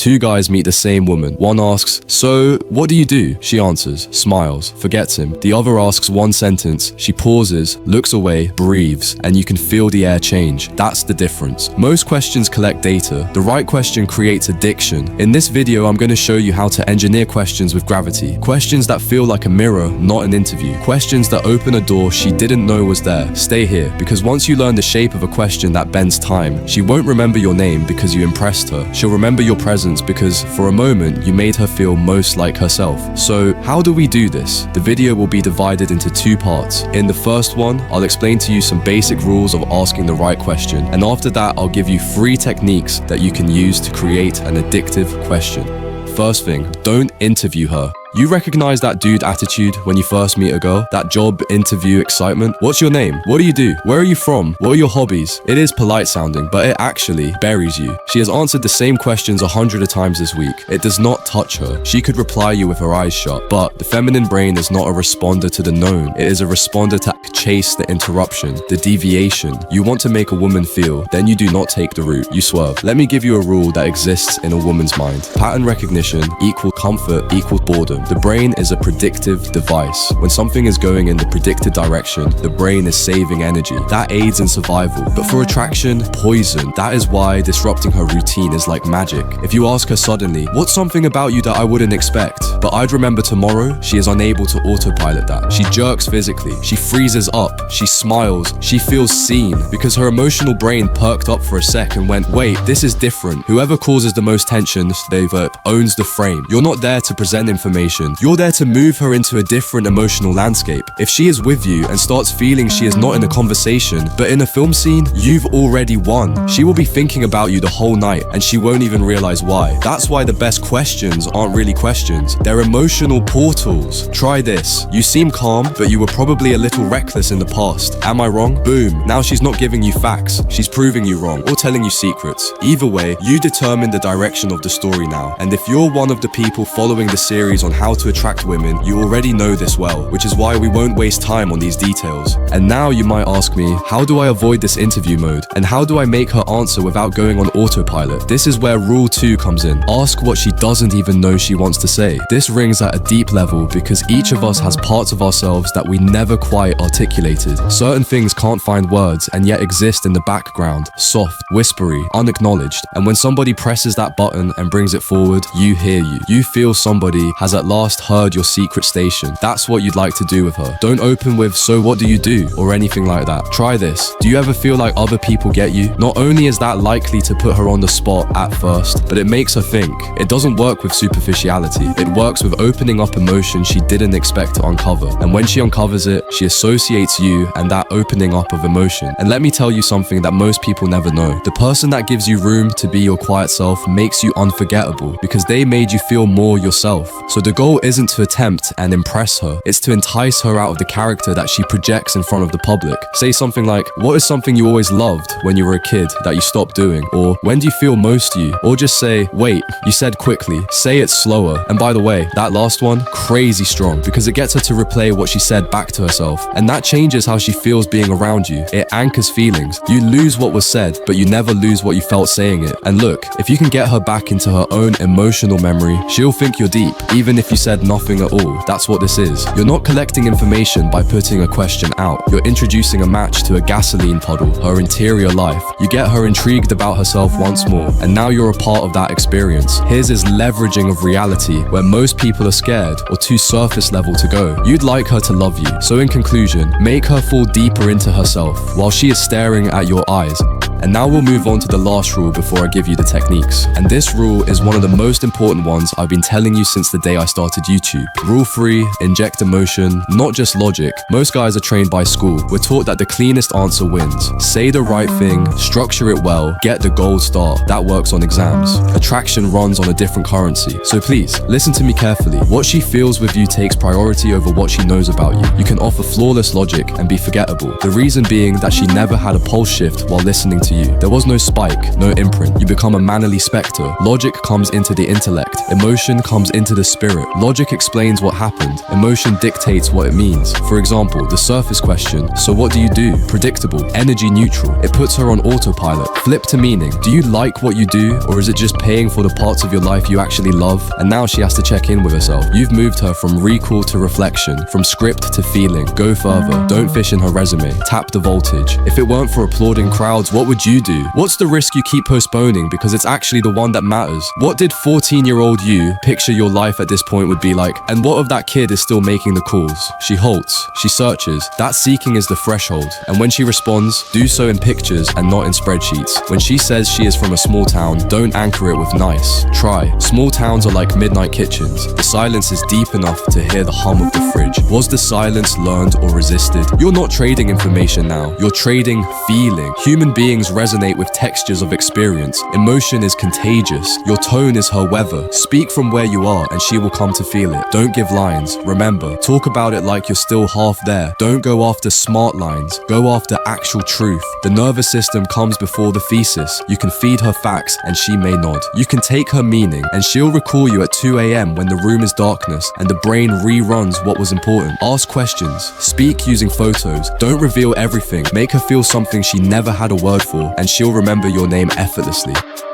Two guys meet the same woman. One asks, "So, what do you do?" She answers, smiles, forgets him. The other asks one sentence. She pauses, looks away, breathes, and you can feel the air change. That's the difference. Most questions collect data. The right question creates addiction. In this video, I'm going to show you how to engineer questions with gravity. Questions that feel like a mirror, not an interview. Questions that open a door she didn't know was there. Stay here, because once you learn the shape of a question that bends time, she won't remember your name because you impressed her. She'll remember your presence because, for a moment, you made her feel most like herself. So, how do we do this? The video will be divided into two parts. In the first one, I'll explain to you some basic rules of asking the right question, and after that, I'll give you 3 techniques that you can use to create an addictive question. First thing, don't interview her. You recognize that dude attitude when you first meet a girl? That job interview excitement? What's your name? What do you do? Where are you from? What are your hobbies? It is polite sounding, but it actually buries you. She has answered the same questions 100 times this week. It does not touch her. She could reply you with her eyes shut, but the feminine brain is not a responder to the known. It is a responder to chase the interruption, the deviation. You want to make a woman feel, then you do not take the route. You swerve. Let me give you a rule that exists in a woman's mind. Pattern recognition equals comfort equals boredom. The brain is a predictive device. When something is going in the predicted direction, the brain is saving energy. That aids in survival. But for attraction, poison. That is why disrupting her routine is like magic. If you ask her suddenly, "What's something about you that I wouldn't expect, but I'd remember tomorrow?" she is unable to autopilot that. She jerks physically. She freezes up. She smiles. She feels seen because her emotional brain perked up for a sec and went, "Wait, this is different." Whoever causes the most tension, they owns the frame. You're not there to present information. You're there to move her into a different emotional landscape. If she is with you and starts feeling she is not in a conversation, but in a film scene, you've already won. She will be thinking about you the whole night, and she won't even realize why. That's why the best questions aren't really questions. They're emotional portals. Try this. You seem calm, but you were probably a little reckless in the past. Am I wrong? Boom. Now she's not giving you facts. She's proving you wrong or telling you secrets. Either way, you determine the direction of the story now. And if you're one of the people following the series on how to attract women, you already know this well, which is why we won't waste time on these details. And now you might ask me, how do I avoid this interview mode? And how do I make her answer without going on autopilot? This is where rule 2 comes in. Ask what she doesn't even know she wants to say. This rings at a deep level because each of us has parts of ourselves that we never quite articulated. Certain things can't find words and yet exist in the background, soft, whispery, unacknowledged. And when somebody presses that button and brings it forward, you hear you. You feel somebody has at last heard your secret station. That's what you'd like to do with her. Don't open with, "So what do you do?" or anything like that. Try this. Do you ever feel like other people get you? Not only is that likely to put her on the spot at first, but it makes her think. It doesn't work with superficiality. It works with opening up emotion she didn't expect to uncover. And when she uncovers it, she associates you and that opening up of emotion. And let me tell you something that most people never know. The person that gives you room to be your quiet self makes you unforgettable because they made you feel more yourself. So the goal isn't to attempt and impress her, it's to entice her out of the character that she projects in front of the public. Say something like, "What is something you always loved when you were a kid that you stopped doing?" Or, "When do you feel most you?" Or just say, "Wait, you said quickly." Say it slower. And by the way, that last one, crazy strong because it gets her to replay what she said back to herself. And that changes how she feels being around you. It anchors feelings. You lose what was said, but you never lose what you felt saying it. And look, if you can get her back into her own emotional memory, she'll think you're deep, even if you said nothing at all. That's what this is. You're not collecting information by putting a question out. You're introducing a match to a gasoline puddle, her interior life. You get her intrigued about herself once more, and now you're a part of that experience. His is leveraging of reality, where most people are scared or too surface level to go. You'd like her to love you. So in conclusion, make her fall deeper into herself while she is staring at your eyes. And now we'll move on to the last rule before I give you the techniques. And this rule is one of the most important ones I've been telling you since the day I started YouTube. Rule 3, inject emotion, not just logic. Most guys are trained by school. We're taught that the cleanest answer wins. Say the right thing, structure it well, get the gold star. That works on exams. Attraction runs on a different currency. So please, listen to me carefully. What she feels with you takes priority over what she knows about you. You can offer flawless logic and be forgettable. The reason being that she never had a pulse shift while listening to you. There was no spike, no imprint. You become a mannerly spectre. Logic comes into the intellect. Emotion comes into the spirit. Logic explains what happened. Emotion dictates what it means. For example, the surface question, so what do you do? Predictable, energy neutral. It puts her on autopilot. Flip to meaning. Do you like what you do, or is it just paying for the parts of your life you actually love? And now she has to check in with herself. You've moved her from recall to reflection, from script to feeling. Go further. Don't fish in her resume. Tap the voltage. If it weren't for applauding crowds, what would you do? What's the risk you keep postponing because it's actually the one that matters? What did 14-year-old you picture your life at this point would be like? And what if that kid is still making the calls? She halts. She searches. That seeking is the threshold. And when she responds, do so in pictures and not in spreadsheets. When she says she is from a small town, don't anchor it with nice. Try. Small towns are like midnight kitchens. The silence is deep enough to hear the hum of the fridge. Was the silence learned or resisted? You're not trading information now. You're trading feeling. Human beings resonate with textures of experience. Emotion is contagious. Your tone is her weather. Speak from where you are and she will come to feel it. Don't give lines. Remember, talk about it like you're still half there. Don't go after smart lines. Go after actual truth. The nervous system comes before the thesis. You can feed her facts and she may nod. You can take her meaning and she'll recall you at 2 a.m. when the room is darkness and the brain reruns what was important. Ask questions. Speak using photos. Don't reveal everything. Make her feel something she never had a word for and she'll remember your name effortlessly.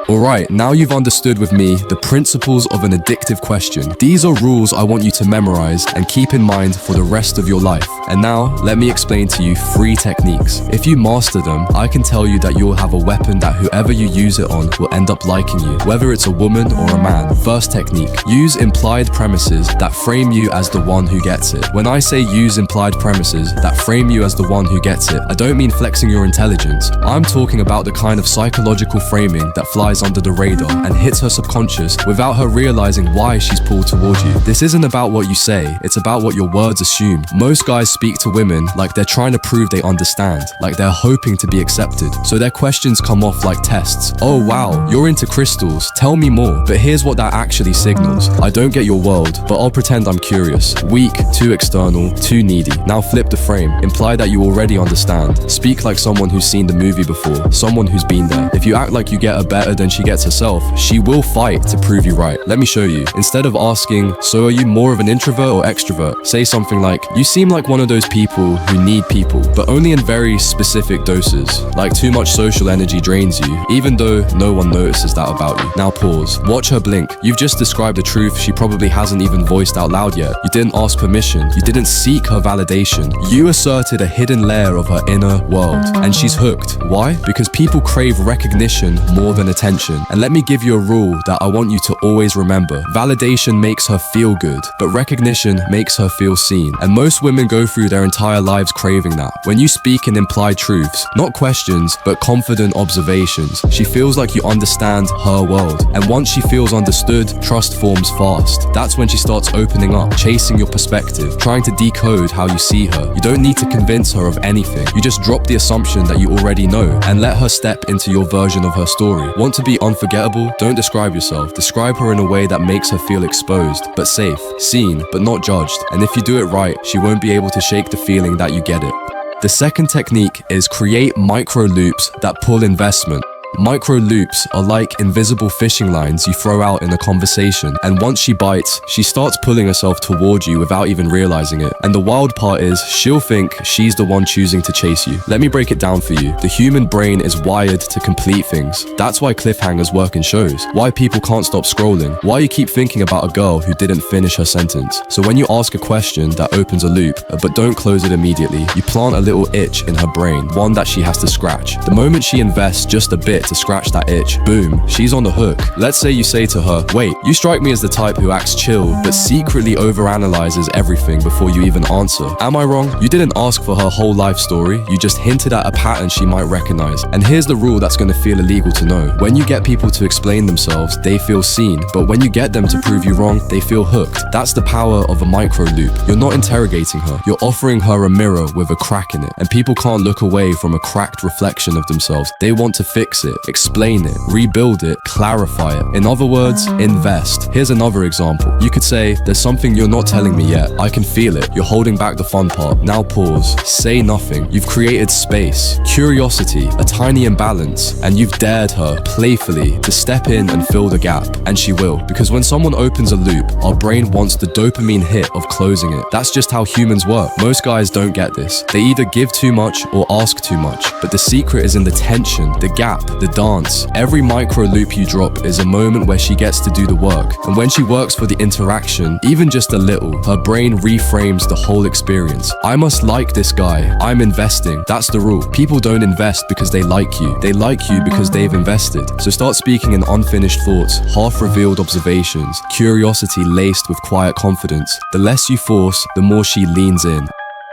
Alright, now you've understood with me the principles of an addictive question. These are rules I want you to memorize and keep in mind for the rest of your life. And now, let me explain to you 3 techniques. If you master them, I can tell you that you'll have a weapon that whoever you use it on will end up liking you, whether it's a woman or a man. First technique, use implied premises that frame you as the one who gets it. When I say use implied premises that frame you as the one who gets it, I don't mean flexing your intelligence. I'm talking about the kind of psychological framing that flies under the radar and hits her subconscious without her realizing why she's pulled towards you. This isn't about what you say, it's about what your words assume. Most guys speak to women like they're trying to prove they understand, like they're hoping to be accepted. So their questions come off like tests. Oh wow, you're into crystals, tell me more. But here's what that actually signals. I don't get your world, but I'll pretend I'm curious. Weak, too external, too needy. Now flip the frame. Imply that you already understand. Speak like someone who's seen the movie before, someone who's been there. If you act like you get her better than she gets herself, she will fight to prove you right. Let me show you. Instead of asking, so are you more of an introvert or extrovert? Say something like, you seem like one of those people who need people, but only in very specific doses. Like too much social energy drains you, even though no one notices that about you. Now pause. Watch her blink. You've just described a truth she probably hasn't even voiced out loud yet. You didn't ask permission. You didn't seek her validation. You asserted a hidden layer of her inner world, and she's hooked. Why? Because people crave recognition more than attention. And let me give you a rule that I want you to always remember. Validation makes her feel good, but recognition makes her feel seen. And most women go through their entire lives craving that. When you speak in implied truths, not questions, but confident observations, she feels like you understand her world. And once she feels understood, trust forms fast. That's when she starts opening up, chasing your perspective, trying to decode how you see her. You don't need to convince her of anything. You just drop the assumption that you already know and let her step into your version of her story. Want to be unforgettable? Don't describe yourself. Describe her in a way that makes her feel exposed, but safe, seen, but not judged. And if you do it right, she won't be able to shake the feeling that you get it. The second technique is create micro loops that pull investment. Micro loops are like invisible fishing lines you throw out in a conversation, and once she bites, she starts pulling herself toward you without even realizing it. And the wild part is, she'll think she's the one choosing to chase you. Let me break it down for you. The human brain is wired to complete things. That's why cliffhangers work in shows. Why people can't stop scrolling. Why you keep thinking about a girl who didn't finish her sentence. So when you ask a question that opens a loop, but don't close it immediately, you plant a little itch in her brain, one that she has to scratch. The moment she invests just a bit to scratch that itch, boom, she's on the hook. Let's say you say to her, wait, you strike me as the type who acts chill, but secretly overanalyzes everything before you even answer. Am I wrong? You didn't ask for her whole life story, you just hinted at a pattern she might recognize. And here's the rule that's gonna feel illegal to know. When you get people to explain themselves, they feel seen, but when you get them to prove you wrong, they feel hooked. That's the power of a micro loop. You're not interrogating her, you're offering her a mirror with a crack in it, and people can't look away from a cracked reflection of themselves. They want to fix it. it, explain it, rebuild it, clarify it. In other words, invest. Here's another example. You could say, there's something you're not telling me yet. I can feel it. You're holding back the fun part. Now pause. Say nothing. You've created space, curiosity, a tiny imbalance, and you've dared her playfully to step in and fill the gap. And she will. Because when someone opens a loop, our brain wants the dopamine hit of closing it. That's just how humans work. Most guys don't get this. They either give too much or ask too much. But the secret is in the tension, the gap, the dance. Every micro loop you drop is a moment where she gets to do the work. And when she works for the interaction, even just a little, her brain reframes the whole experience. I must like this guy. I'm investing. That's the rule. People don't invest because they like you. They like you because they've invested. So start speaking in unfinished thoughts, half-revealed observations, curiosity laced with quiet confidence. The less you force, the more she leans in.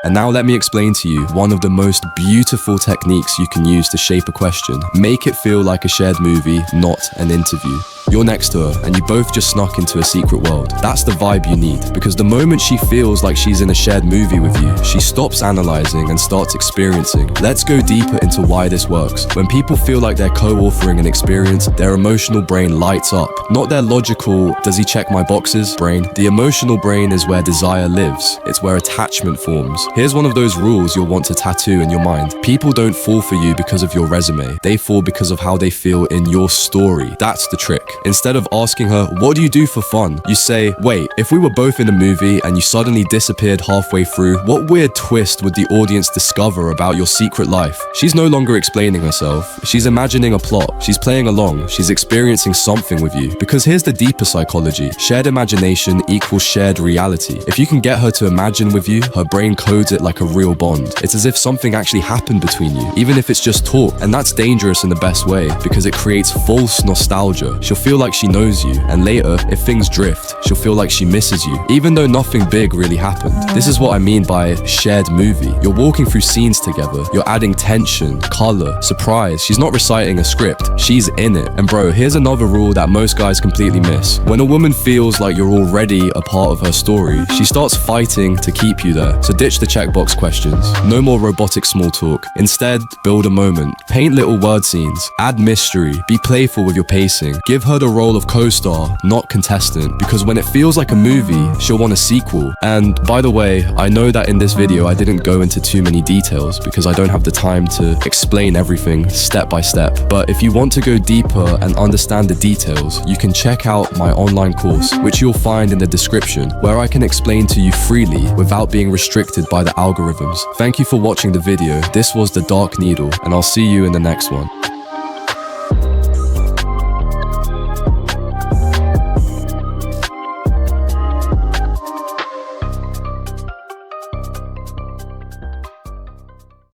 And now let me explain to you one of the most beautiful techniques you can use to shape a question. Make it feel like a shared movie, not an interview. You're next to her and you both just snuck into a secret world. That's the vibe you need, because the moment she feels like she's in a shared movie with you, she stops analyzing and starts experiencing. Let's go deeper into why this works. When people feel like they're co-authoring an experience, their emotional brain lights up. Not their logical, does he check my boxes brain. The emotional brain is where desire lives. It's where attachment forms. Here's one of those rules you'll want to tattoo in your mind. People don't fall for you because of your resume. They fall because of how they feel in your story. That's the trick. Instead of asking her, what do you do for fun? You say, wait, if we were both in a movie and you suddenly disappeared halfway through, what weird twist would the audience discover about your secret life? She's no longer explaining herself. She's imagining a plot. She's playing along. She's experiencing something with you. Because here's the deeper psychology. Shared imagination equals shared reality. If you can get her to imagine with you, her brain codes it like a real bond. It's as if something actually happened between you, even if it's just talk. And that's dangerous in the best way, because it creates false nostalgia. She'll feel like she knows you, and later, if things drift, she'll feel like she misses you, even though nothing big really happened. This is what I mean by shared movie. You're walking through scenes together, you're adding tension, color, surprise. She's not reciting a script, she's in it. And bro, here's another rule that most guys completely miss. When a woman feels like you're already a part of her story, she starts fighting to keep you there. So ditch the checkbox questions. No more robotic small talk. Instead, build a moment. Paint little word scenes. Add mystery. Be playful with your pacing. Give her the role of co-star, not contestant, because when it feels like a movie, she'll want a sequel. And by the way, I know that in this video I didn't go into too many details because I don't have the time to explain everything step by step. But if you want to go deeper and understand the details, you can check out my online course, which you'll find in the description, where I can explain to you freely without being restricted by the algorithms. Thank you for watching the video. This was The Dark Needle, and I'll see you in the next one.